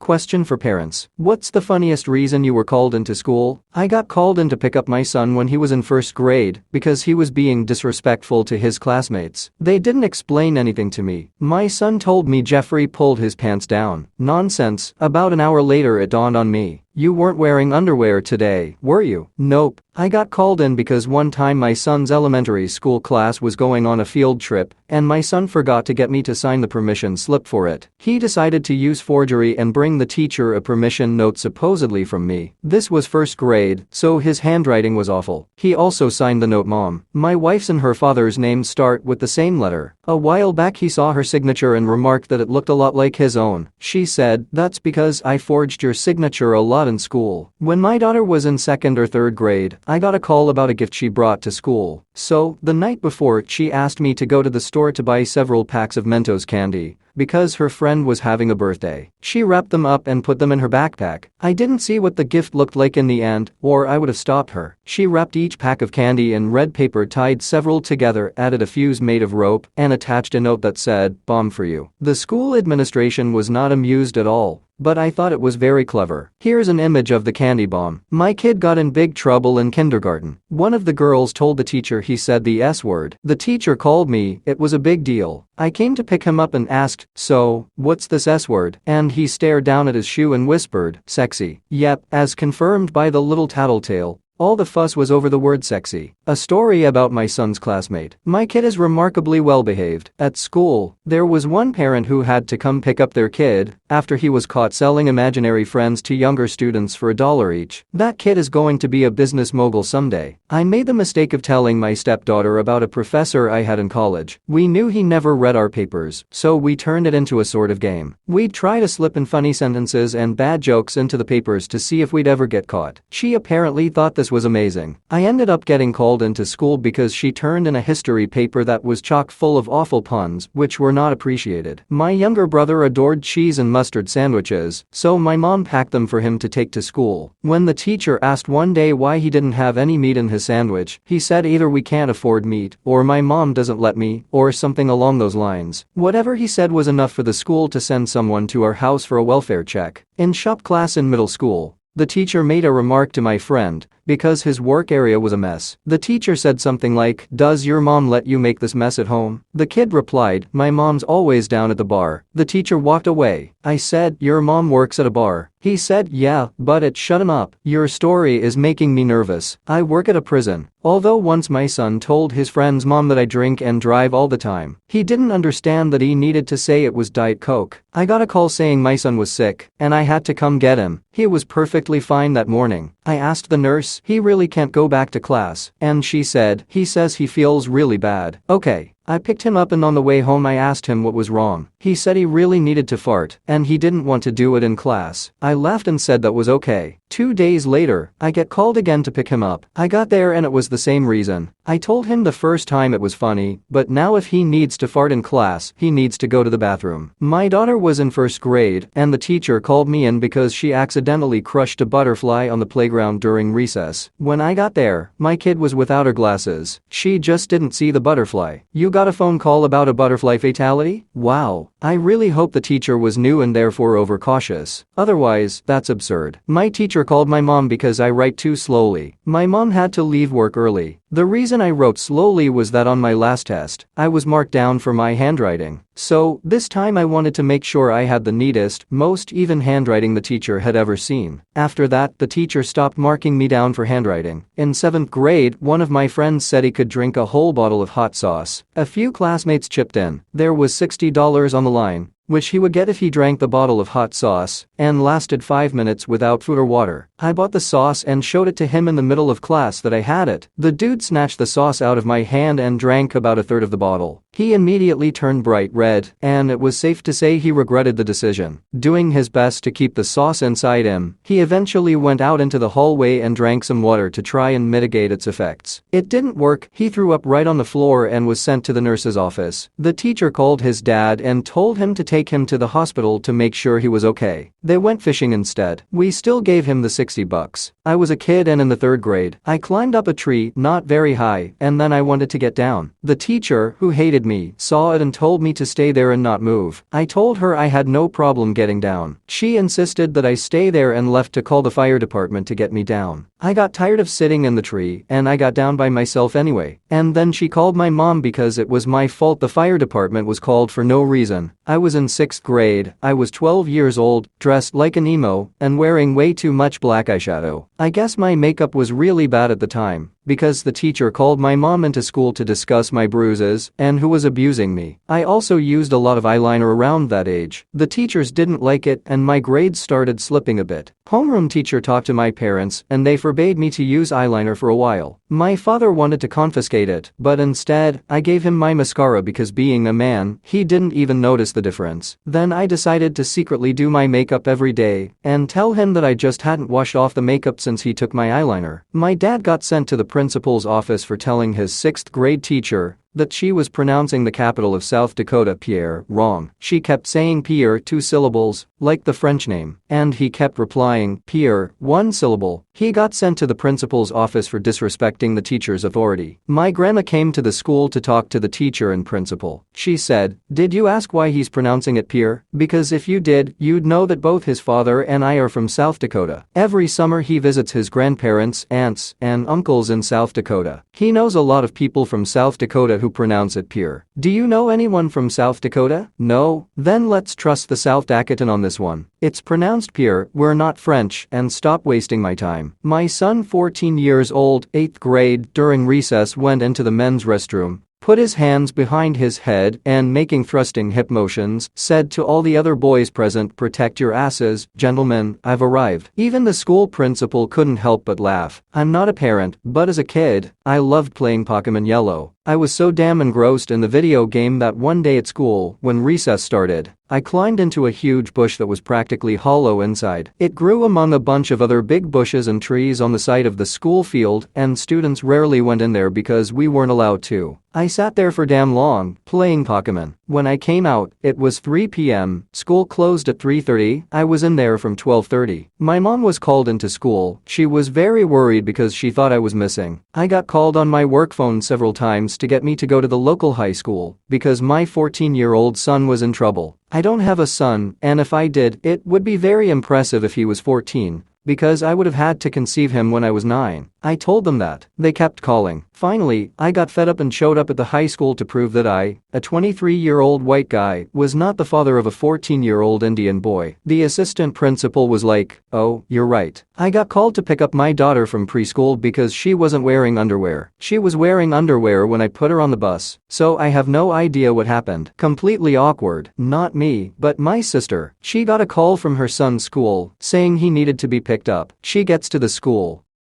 Question for parents. What's the funniest reason you were called into school? I got called in to pick up my son when he was in first grade because he was being disrespectful to his classmates. They didn't explain anything to me. My son told me Jeffrey pulled his pants down. Nonsense. About an hour later it dawned on me. You weren't wearing underwear today, were you? Nope. I got called in because one time my son's elementary school class was going on a field trip and my son forgot to get me to sign the permission slip for it. He decided to use forgery and bring the teacher a permission note supposedly from me. This was first grade, so his handwriting was awful. He also signed the note Mom. My wife's and her father's names start with the same letter. A while back he saw her signature and remarked that it looked a lot like his own. She said, "That's because I forged your signature a lot in school." When my daughter was in second or third grade, I got a call about a gift she brought to school. So, the night before, she asked me to go to the store to buy several packs of Mentos candy because her friend was having a birthday. She wrapped them up and put them in her backpack. I didn't see what the gift looked like in the end, or I would have stopped her. She wrapped each pack of candy in red paper, tied several together, added a fuse made of rope, and attached a note that said, "Bomb for you." The school administration was not amused at all, but I thought it was very clever. Here's an image of the candy bomb. My kid got in big trouble in kindergarten. One of the girls told the teacher he said the S word. The teacher called me. It was a big deal. I came to pick him up and asked, "So, what's this S word?" And he stared down at his shoe and whispered, "Sexy." Yep, as confirmed by the little tattletale. All the fuss was over the word sexy. A story about my son's classmate. My kid is remarkably well behaved. At school, there was one parent who had to come pick up their kid after he was caught selling imaginary friends to younger students for $1 each. That kid is going to be a business mogul someday. I made the mistake of telling my stepdaughter about a professor I had in college. We knew he never read our papers, so we turned it into a sort of game. We'd try to slip in funny sentences and bad jokes into the papers to see if we'd ever get caught. She apparently thought this was amazing. I ended up getting called into school because she turned in a history paper that was chock full of awful puns, which were not appreciated. My younger brother adored cheese and mustard sandwiches, so my mom packed them for him to take to school. When the teacher asked one day why he didn't have any meat in his sandwich, he said either we can't afford meat, or my mom doesn't let me, or something along those lines. Whatever he said was enough for the school to send someone to our house for a welfare check. In shop class in middle school, the teacher made a remark to my friend because his work area was a mess. The teacher said something like, "Does your mom let you make this mess at home?" The kid replied, "My mom's always down at the bar." The teacher walked away. I said, "Your mom works at a bar?" He said, "Yeah, but it shut him up. Your story is making me nervous. I work at a prison." Although once my son told his friend's mom that I drink and drive all the time, he didn't understand that he needed to say it was Diet Coke. I got a call saying my son was sick, and I had to come get him. He was perfectly fine that morning. I asked the nurse, "He really can't go back to class," and she said, "He says he feels really bad." Okay. I picked him up and on the way home I asked him what was wrong. He said he really needed to fart, and he didn't want to do it in class. I laughed and said that was okay. 2 days later, I get called again to pick him up. I got there and it was the same reason. I told him the first time it was funny, but now if he needs to fart in class, he needs to go to the bathroom. My daughter was in first grade, and the teacher called me in because she accidentally crushed a butterfly on the playground during recess. When I got there, my kid was without her glasses. She just didn't see the butterfly. "You got a phone call about a butterfly fatality? Wow. I really hope the teacher was new and therefore overcautious. Otherwise, that's absurd." My teacher called my mom because I write too slowly. My mom had to leave work early. The reason I wrote slowly was that on my last test, I was marked down for my handwriting. So, this time I wanted to make sure I had the neatest, most even handwriting the teacher had ever seen. After that, the teacher stopped marking me down for handwriting. In 7th grade, one of my friends said he could drink a whole bottle of hot sauce. A few classmates chipped in. There was $60 on the line, which he would get if he drank the bottle of hot sauce, and lasted 5 minutes without food or water. I bought the sauce and showed it to him in the middle of class that I had it. The dude snatched the sauce out of my hand and drank about a third of the bottle. He immediately turned bright red, and it was safe to say he regretted the decision. Doing his best to keep the sauce inside him, he eventually went out into the hallway and drank some water to try and mitigate its effects. It didn't work. He threw up right on the floor and was sent to the nurse's office. The teacher called his dad and told him to take him to the hospital to make sure he was okay. They went fishing instead. We still gave him the $60. I was a kid and in the 3rd grade. I climbed up a tree, not very high, and then I wanted to get down. The teacher, who hated me, saw it and told me to stay there and not move. I told her I had no problem getting down. She insisted that I stay there and left to call the fire department to get me down. I got tired of sitting in the tree and I got down by myself anyway. And then she called my mom because it was my fault the fire department was called for no reason. I was in 6th grade, I was 12 years old, dressed like an emo, and wearing way too much black eyeshadow. I guess my makeup was really bad at the time, because the teacher called my mom into school to discuss my bruises and who was abusing me. I also used a lot of eyeliner around that age. The teachers didn't like it and my grades started slipping a bit. Homeroom teacher talked to my parents and they forbade me to use eyeliner for a while. My father wanted to confiscate it, but instead, I gave him my mascara because being a man, he didn't even notice the difference. Then I decided to secretly do my makeup every day and tell him that I just hadn't washed off the makeup since he took my eyeliner. My dad got sent to the principal's office for telling his 6th grade teacher that she was pronouncing the capital of South Dakota, Pierre, wrong. She kept saying Pierre 2 syllables, like the French name, and he kept replying Pierre 1 syllable. He got sent to the principal's office for disrespecting the teacher's authority. My grandma came to the school to talk to the teacher and principal. She said, "Did you ask why he's pronouncing it Pierre? Because if you did, you'd know that both his father and I are from South Dakota. Every summer he visits his grandparents, aunts, and uncles in South Dakota. He knows a lot of people from South Dakota who pronounce it Pierre. Do you know anyone from South Dakota? No? Then let's trust the South Dakotan on this one. It's pronounced Pierre, we're not French, and stop wasting my time." My son, 14 years old, 8th grade, during recess went into the men's restroom, put his hands behind his head and making thrusting hip motions, said to all the other boys present, "Protect your asses, gentlemen, I've arrived." Even the school principal couldn't help but laugh. I'm not a parent, but as a kid, I loved playing Pokémon Yellow. I was so damn engrossed in the video game that one day at school, when recess started, I climbed into a huge bush that was practically hollow inside. It grew among a bunch of other big bushes and trees on the side of the school field, and students rarely went in there because we weren't allowed to. I sat there for damn long, playing Pokémon. When I came out, it was 3 p.m., school closed at 3:30, I was in there from 12:30. My mom was called into school. She was very worried because she thought I was missing. I got called on my work phone several times to get me to go to the local high school because my 14-year-old son was in trouble. I don't have a son, and if I did, it would be very impressive if he was 14. Because I would have had to conceive him when I was 9. I told them that. They kept calling. Finally, I got fed up and showed up at the high school to prove that I, a 23-year-old white guy, was not the father of a 14-year-old Indian boy. The assistant principal was like, "Oh, you're right." I got called to pick up my daughter from preschool because she wasn't wearing underwear. She was wearing underwear when I put her on the bus, so I have no idea what happened. Completely awkward. Not me, but my sister. She got a call from her son's school saying he needed to be picked up. She gets to the school,